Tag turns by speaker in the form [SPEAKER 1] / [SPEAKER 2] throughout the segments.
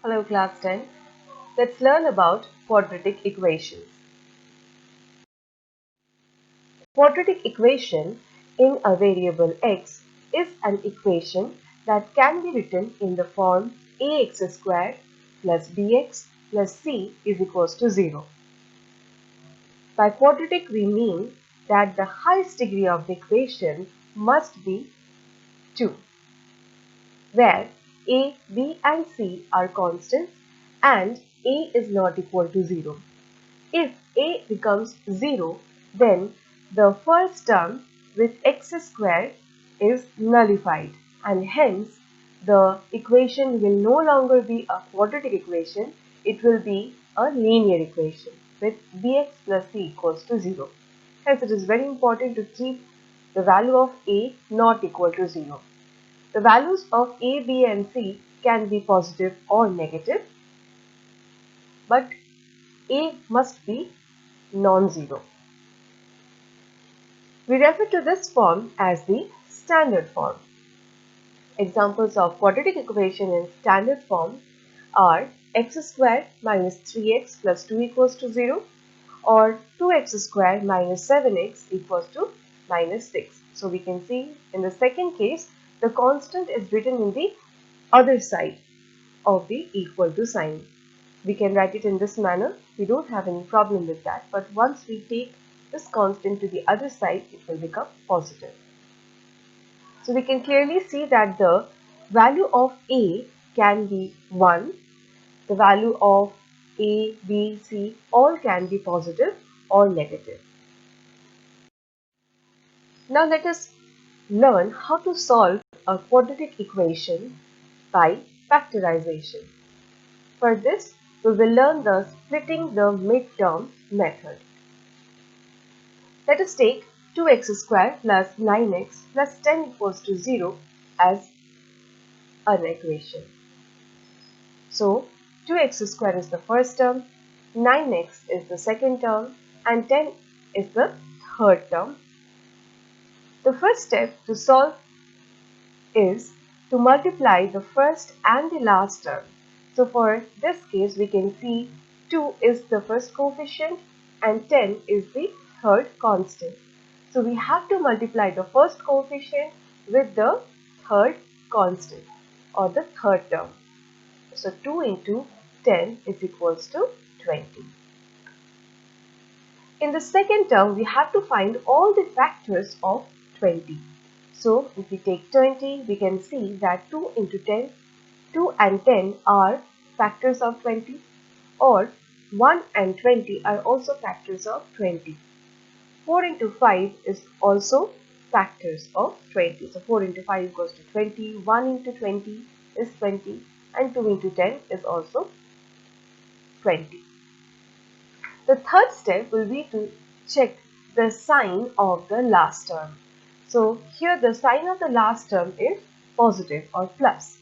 [SPEAKER 1] Hello class 10. Let's learn about quadratic equations. Quadratic equation in a variable x is an equation that can be written in the form ax squared plus bx plus c is equals to 0. By quadratic we mean that the highest degree of the equation must be 2, where a, b and c are constants and a is not equal to 0. If a becomes 0, then the first term with x squared is nullified and hence the equation will no longer be a quadratic equation, it will be a linear equation with bx plus c equals to 0. Hence it is very important to keep the value of a not equal to 0. The values of a, b and c can be positive or negative, but a must be non-zero. We refer to this form as the standard form. Examples of quadratic equation in standard form are x squared minus 3x plus 2 equals to 0 or 2x squared minus 7x equals to minus 6. So we can see in the second case the constant is written in the other side of the equal to sign. We can write it in this manner. We don't have any problem with that. But once we take this constant to the other side, it will become positive. So we can clearly see that the value of a can be 1. The value of a, b, c all can be positive or negative. Now let us learn how to solve a quadratic equation by factorization. For this, we will learn the splitting the midterm method. Let us take 2x squared plus 9x plus 10 equals to 0 as an equation. So, 2x squared is the first term, 9x is the second term and 10 is the third term. The first step to solve is to multiply the first and the last term. So for this case, we can see 2 is the first coefficient and 10 is the third constant. So we have to multiply the first coefficient with the third constant or the third term. So 2 into 10 is equals to 20. In the second term, we have to find all the factors of 20. So if we take 20, we can see that 2 into 10, 2 and 10 are factors of 20 or 1 and 20 are also factors of 20. 4 into 5 is also factors of 20. So 4 into 5 goes to 20, 1 into 20 is 20 and 2 into 10 is also 20. The third step will be to check the sign of the last term. So here the sign of the last term is positive or plus.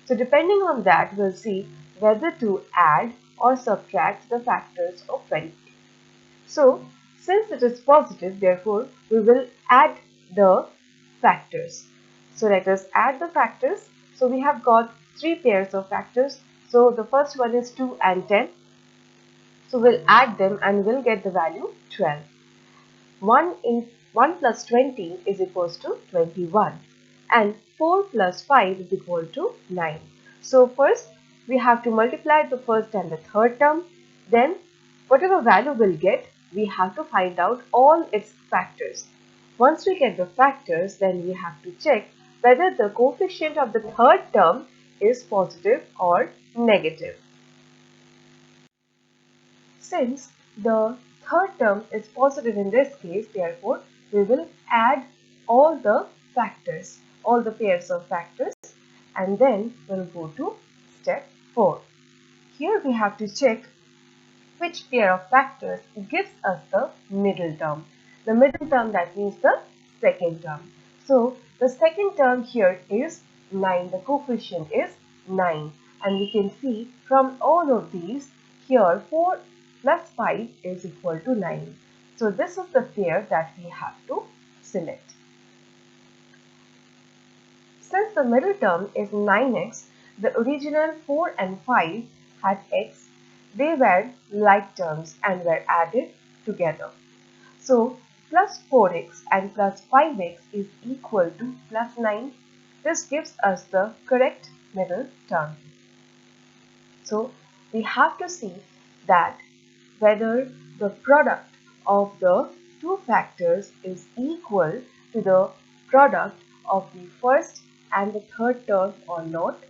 [SPEAKER 1] So depending on that, we'll see whether to add or subtract the factors of 20. So since it is positive, therefore we will add the factors. So let us add the factors. So we have got 3 pairs of factors. So the first one is 2 and 10. So we'll add them and we'll get the value 12. 1 plus 20 is equals to 21 and 4 plus 5 is equal to 9. So first we have to multiply the first and the third term. Then whatever value we'll get, we have to find out all its factors. Once we get the factors, then we have to check whether the coefficient of the third term is positive or negative. Since the third term is positive in this case, therefore, we will add all the factors, all the pairs of factors, and then we'll go to step 4. Here we have to check which pair of factors gives us the middle term. The middle term, that means the second term. So the second term here is 9. The coefficient is 9. And we can see from all of these, here 4 plus 5 is equal to 9. So this is the pair that we have to select. Since the middle term is 9x, The original 4 and 5 had x. They were like terms and were added together. So plus 4x and plus 5x is equal to plus 9. This gives us the correct middle term. So we have to see that whether the product of the two factors is equal to the product of the first and the third term or not.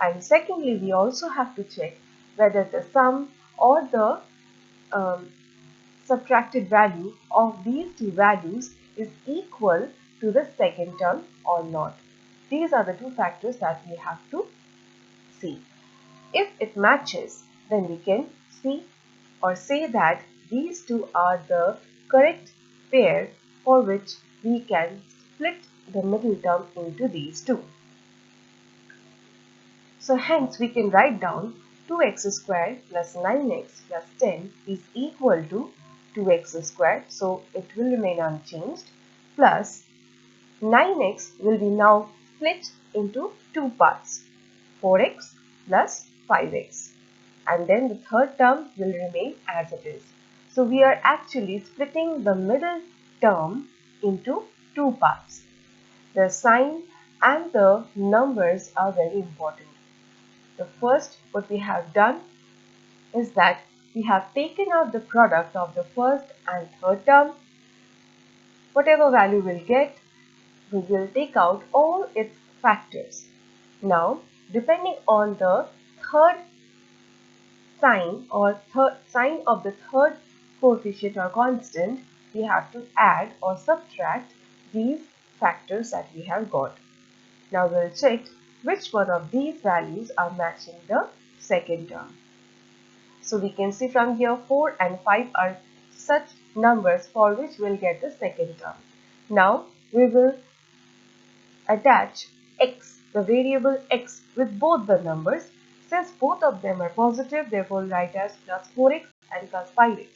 [SPEAKER 1] And secondly, we also have to check whether the sum or the subtracted value of these two values is equal to the second term or not. These are the two factors that we have to see. If it matches, then we can see or say that these two are the correct pair for which we can split the middle term into these two. So hence we can write down 2x squared plus 9x plus 10 is equal to 2x squared, so it will remain unchanged, plus 9x will be now split into two parts, 4x plus 5x, and then the third term will remain as it is. So we are actually splitting the middle term into two parts. The sign and the numbers are very important. The first, what we have done is that we have taken out the product of the first and third term. Whatever value we'll get, we will take out all its factors. Now, depending on the third sign or sign of the third coefficient or constant, we have to add or subtract these factors that we have got. Now we'll check which one of these values are matching the second term. So we can see from here 4 and 5 are such numbers for which we'll get the second term. Now we will attach x, the variable x, with both the numbers. Since both of them are positive, therefore write as plus 4x and plus 5x.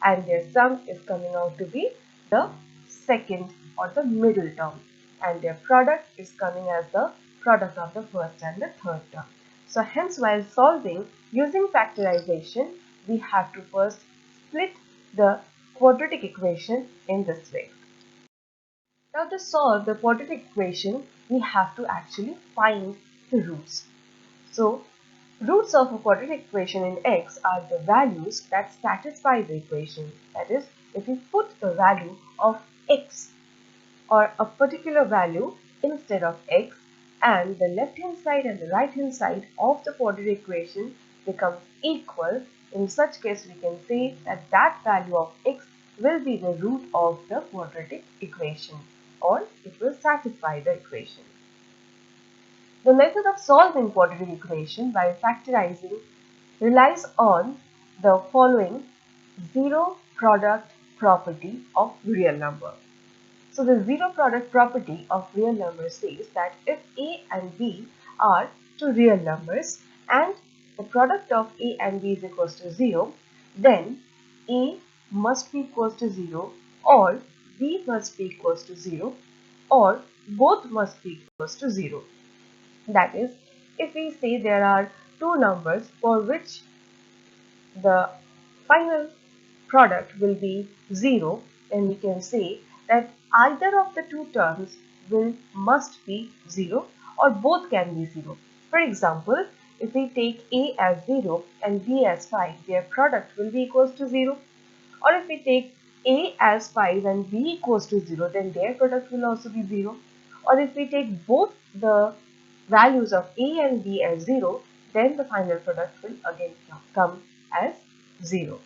[SPEAKER 1] And their sum is coming out to be the second or the middle term. And their product is coming as the product of the first and the third term. So hence, while solving using factorization, we have to first split the quadratic equation in this way. Now to solve the quadratic equation, we have to actually find the roots. So roots of a quadratic equation in x are the values that satisfy the equation. That is, if we put the value of x or a particular value instead of x, and the left hand side and the right hand side of the quadratic equation becomes equal, in such case we can say that that value of x will be the root of the quadratic equation, or it will satisfy the equation. The method of solving quadratic equation by factorizing relies on the following zero product property of real number. So the zero product property of real number says that if a and b are two real numbers and the product of a and b is equals to 0, then a must be equals to 0 or b must be equals to 0 or both must be equals to 0. That is, if we say there are two numbers for which the final product will be 0, then we can say that either of the two terms must be 0 or both can be 0. For example, if we take a as 0 and b as 5, their product will be equals to 0. Or if we take a as 5 and b equals to 0, then their product will also be 0. Or if we take both the values of a and b as 0, then the final product will again come as 0.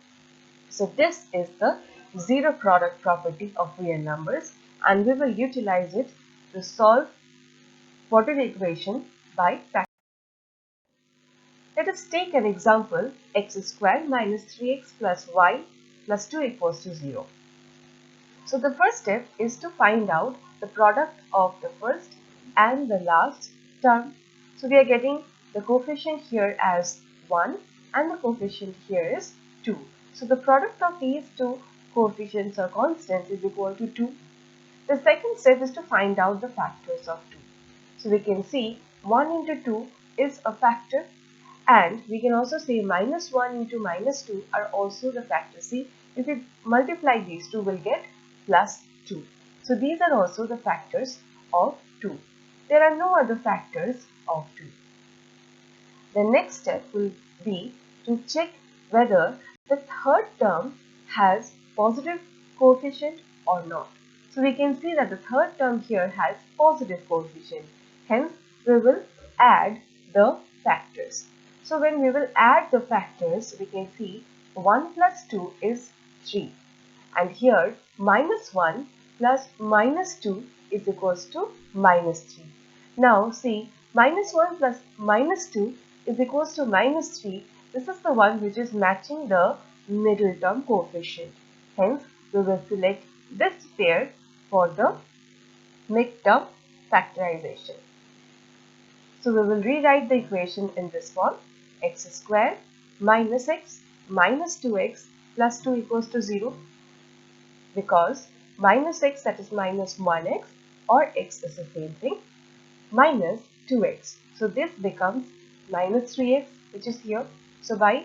[SPEAKER 1] So this is the zero product property of real numbers, and we will utilize it to solve quadratic equation by factorization. Let us take an example, x squared minus 3x plus y plus 2 equals to 0. So the first step is to find out the product of the first and the last term. So we are getting the coefficient here as 1 and the coefficient here is 2. So the product of these two coefficients or constants is equal to 2. The second step is to find out the factors of 2. So we can see 1 into 2 is a factor, and we can also say minus 1 into minus 2 are also the factors. See, if we multiply these two, we'll get plus 2. So these are also the factors of 2. There are no other factors of 2. The next step will be to check whether the third term has positive coefficient or not. So we can see that the third term here has positive coefficient. Hence, we will add the factors. So when we will add the factors, we can see 1 plus 2 is 3. And here minus 1 plus minus 2 is equals to minus 3. Now see, minus 1 plus minus 2 is equals to minus 3. This is the one which is matching the middle term coefficient. Hence, we will select this pair for the mid-term factorization. So we will rewrite the equation in this form: x square minus x minus 2x plus 2 equals to 0, because minus x, that is minus 1x, or x is the same thing, minus 2x. So this becomes minus 3x, which is here. So by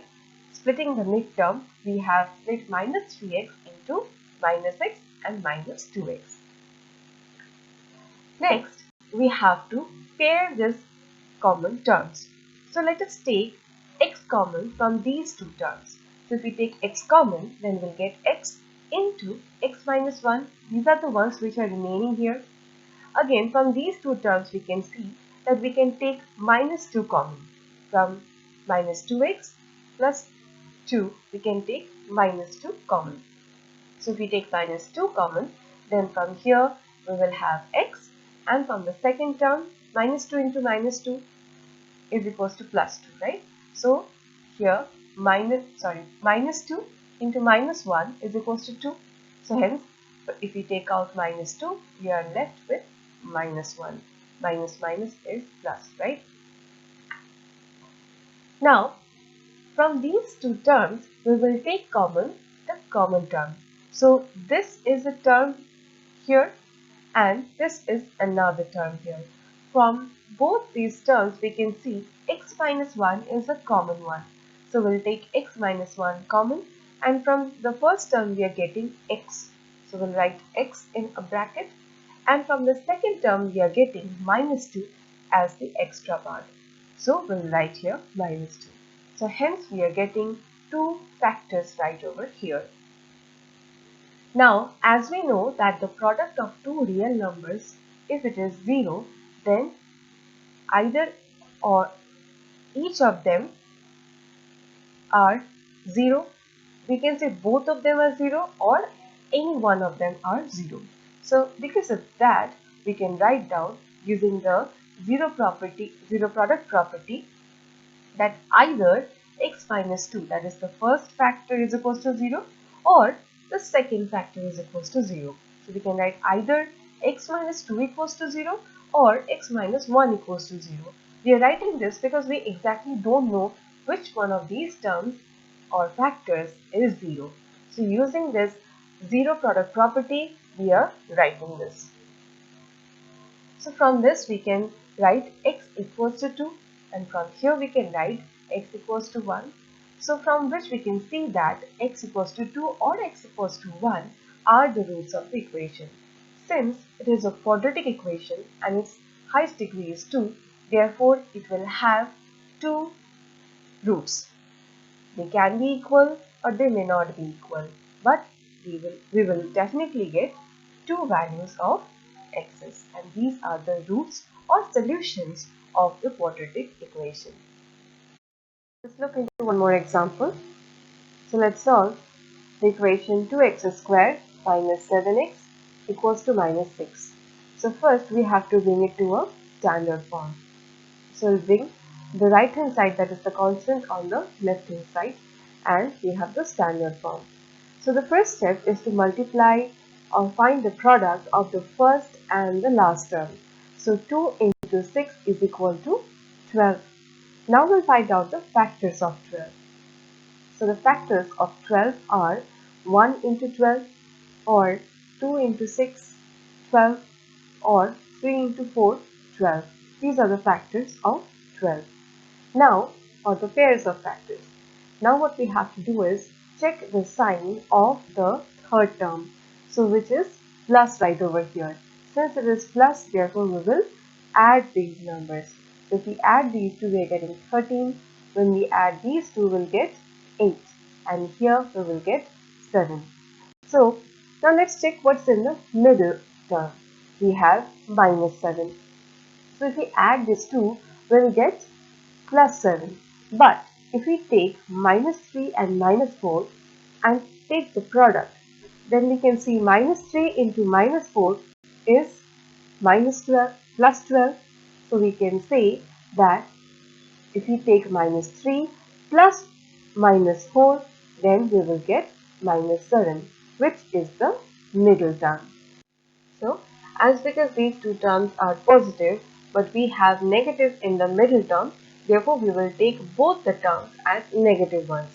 [SPEAKER 1] splitting the midterm, we have split minus 3x into minus x and minus 2x. Next, we have to pair these common terms. So let us take x common from these two terms. So if we take x common, then we'll get x into x minus 1. These are the ones which are remaining here. Again, from these two terms, we can see that we can take minus 2 common. From minus 2x plus 2, we can take minus 2 common. So if we take minus 2 common, then from here we will have x, and from the second term, minus 2 into minus 2 is equals to plus 2, right? So here minus 2 into minus 1 is equals to 2. So hence, if we take out minus 2, we are left with minus 1. Minus minus is plus, right? Now, from these two terms, we will take common the common term. So this is a term here, and this is another term here. From both these terms, we can see x minus 1 is a common one. So we'll take x minus 1 common, and from the first term we are getting x. So we'll write x in a bracket, and from the second term we are getting minus 2 as the extra part. So we'll write here minus 2. So hence we are getting two factors right over here. Now, as we know that the product of two real numbers, if it is 0, then either or each of them are 0. We can say both of them are 0 or any one of them are 0. So because of that, we can write down using the zero product property, that either x minus 2, that is the first factor, is equals to 0, or the second factor is equals to 0. So we can write either x minus 2 equals to 0 or x minus 1 equals to 0. We are writing this because we exactly don't know which one of these terms or factors is 0. So using this zero product property, we are writing this. So from this we can write x equals to 2, and from here we can write x equals to 1. So from which we can see that x equals to 2 or x equals to 1 are the roots of the equation. Since it is a quadratic equation and its highest degree is 2, therefore it will have two roots. They can be equal or they may not be equal, but we will definitely get two values of x's, and these are the roots or solutions of the quadratic equation. Let's look into one more example. So let's solve the equation 2x squared minus 7x equals to minus 6. So first we have to bring it to a standard form. So we'll bring the right hand side, that is the constant, on the left hand side, and we have the standard form. So the first step is to multiply or find the product of the first and the last term. So 2 into 6 is equal to 12. Now we'll find out the factors of 12. So the factors of 12 are 1 into 12, or 2 into 6, 12, or 3 into 4, 12. These are the factors of 12. Now, or the pairs of factors. Now what we have to do is check the sign of the third term. So which is plus right over here. Since it is plus, therefore we will add these numbers. So if we add these two, we are getting 13. When we add these two, we will get 8. And here we will get 7. So now let's check what's in the middle term. We have minus 7. So if we add these two, we will get plus 7. But if we take minus 3 and minus 4 and take the product, then we can see minus 3 into minus 4 is minus 12 plus 12. So we can say that if we take minus 3 plus minus 4, then we will get minus 7, which is the middle term. So, as because these two terms are positive, but we have negative in the middle term, therefore we will take both the terms as negative ones.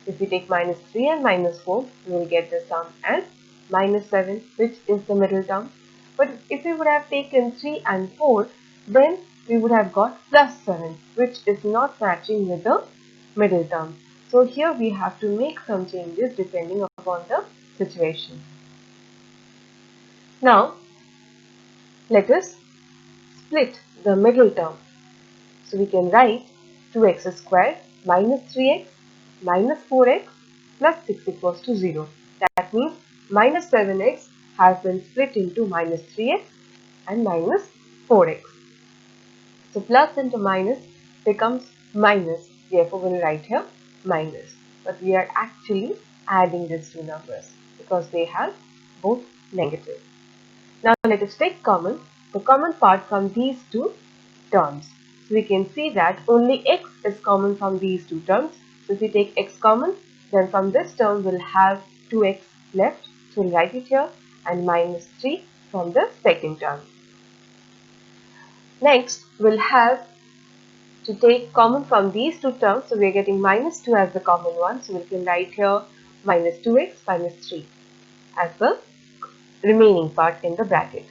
[SPEAKER 1] If we take minus 3 and minus 4, we will get the sum as minus 7, which is the middle term. But if we would have taken 3 and 4, then we would have got plus 7, which is not matching with the middle term. So here we have to make some changes depending upon the situation. Now, let us split the middle term. So we can write 2x squared minus 3x minus 4x plus 6 equals to 0. That means minus 7x has been split into minus 3x and minus 4x. So plus into minus becomes minus. Therefore, we will write here minus. But we are actually adding these two numbers because they have both negative. Now let us take the common part from these two terms. So we can see that only x is common from these two terms. So if we take x common, then from this term we'll have 2x left. So we'll write it here and minus 3 from the second term. Next, we'll have to take common from these two terms. So we are getting minus 2 as the common one. So we can write here minus 2x minus 3 as the remaining part in the bracket.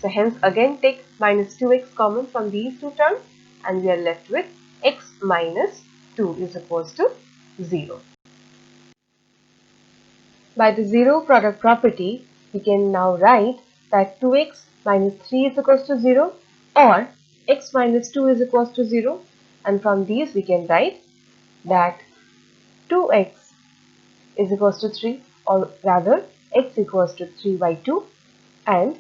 [SPEAKER 1] So hence again take minus 2x common from these two terms and we are left with x minus 2 is equals to 0. By the zero product property, we can now write that 2x minus 3 is equals to 0 or x minus 2 is equals to 0, and from these we can write that 2x is equals to 3, or rather x equals to 3 by 2 and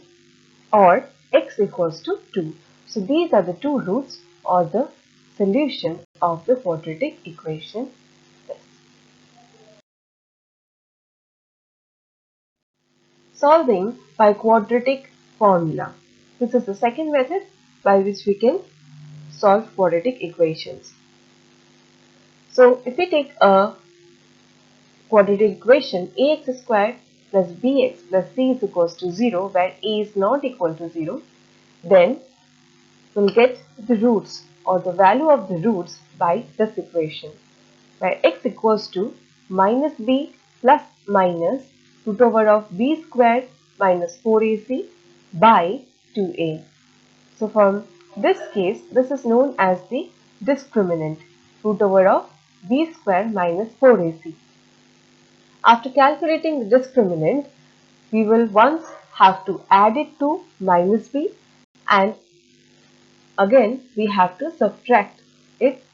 [SPEAKER 1] or x equals to 2. So these are the two roots or the solution of the quadratic equation. Solving by quadratic formula. This is the second method by which we can solve quadratic equations. So if we take a quadratic equation ax squared plus bx plus c is equals to 0, where a is not equal to 0, then we'll get the roots or the value of the roots by this equation, where x equals to minus b plus minus root over of b squared minus 4ac by 2a. So from this case, this is known as the discriminant, root over of b squared minus 4ac. After calculating the discriminant, we will once have to add it to minus b, and again we have to subtract it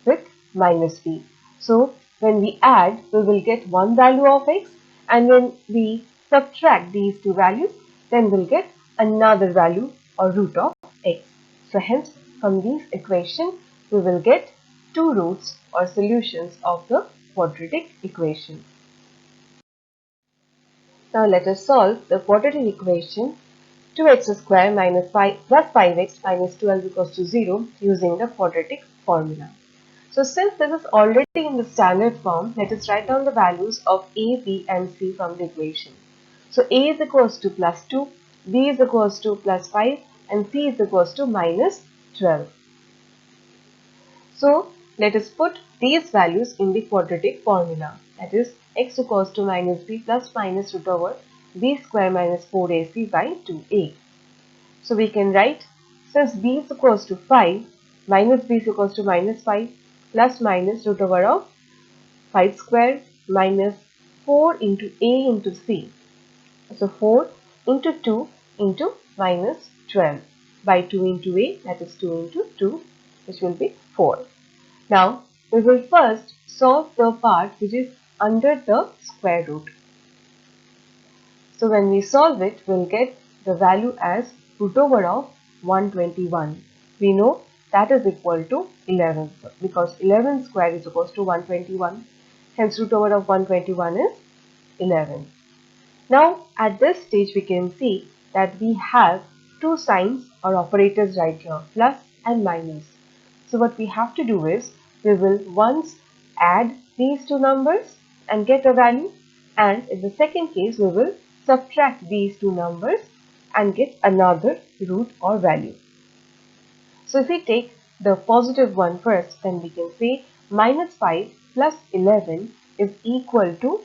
[SPEAKER 1] with minus b. So when we add, we will get one value of x, and when we subtract these two values, then we'll get another value or root of x. So hence from these equations, we will get two roots or solutions of the quadratic equation. Now let us solve the quadratic equation 2x square minus 5 plus 5x minus 12 equals to 0 using the quadratic formula. So since this is already in the standard form, let us write down the values of a, b and c from the equation. So a is equals to plus 2, b is equals to plus 5 and c is equals to minus 12. So let us put these values in the quadratic formula, that is x equals to minus b plus minus root over b square minus 4ac by 2a. So we can write, since b is equals to 5, minus b is equals to minus 5, plus minus root over of 5 square minus 4 into a into c. So 4 into 2 into minus 12 by 2 into a, that is 2 into 2, which will be 4. Now we will first solve the part which is under the square root. So when we solve it, we'll get the value as root over of 121. We know that is equal to 11 because 11 square is equal to 121. Hence root over of 121 is 11. Now at this stage we can see that we have two signs or operators right here, plus and minus. So what we have to do is we will once add these two numbers and get a value, and in the second case we will subtract these two numbers and get another root or value. So if we take the positive one first, then we can say minus 5 plus 11 is equal to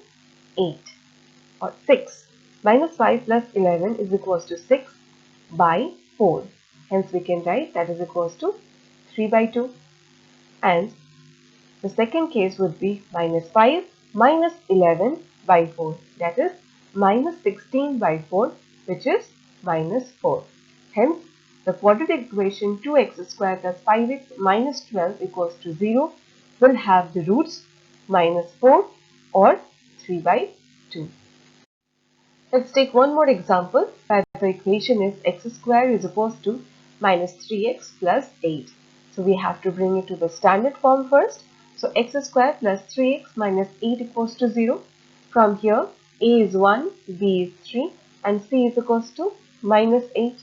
[SPEAKER 1] 8 or 6. Minus 5 plus 11 is equals to 6 by 4. Hence we can write that is equals to 3 by 2. And the second case would be minus 5 minus 11 by 4. That is minus 16 by 4, which is minus 4. Hence the quadratic equation 2x square plus 5x minus 12 equals to 0 will have the roots minus 4 or 3 by 2. Let's take one more example where the equation is x square is equals to minus 3x plus 8. So we have to bring it to the standard form first. So x square plus 3x minus 8 equals to 0. From here a is 1, b is 3 and c is equals to minus 8.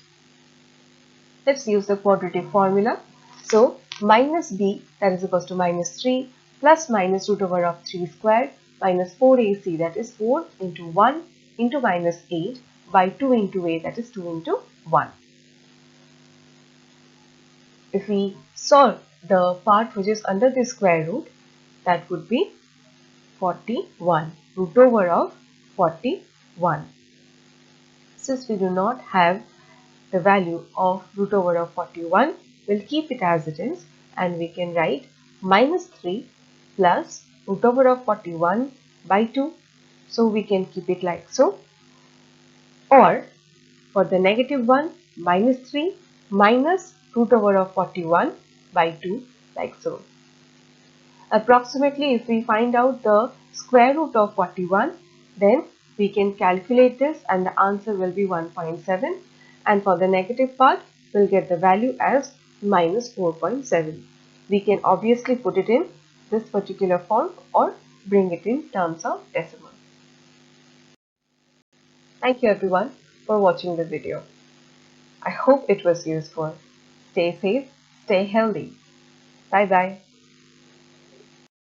[SPEAKER 1] Let's use the quadratic formula. So minus b, that is equals to minus 3 plus minus root over of 3 square minus 4ac, that is 4 into 1 into minus 8 by 2 into a, that is 2 into 1. If we solve the part which is under the square root, that would be 41, root over of 41. Since we do not have the value of root over of 41, we'll keep it as it is and we can write minus 3 plus root over of 41 by 2. So we can keep it like so. Or for the negative one, minus 3 minus root over of 41 by 2, like so. Approximately if we find out the square root of 41, then we can calculate this and the answer will be 1.7, and for the negative part we'll get the value as minus 4.7. We can obviously put it in this particular form or bring it in terms of decimal. Thank you everyone for watching the video. I hope it was useful. Stay safe, stay healthy. Bye bye.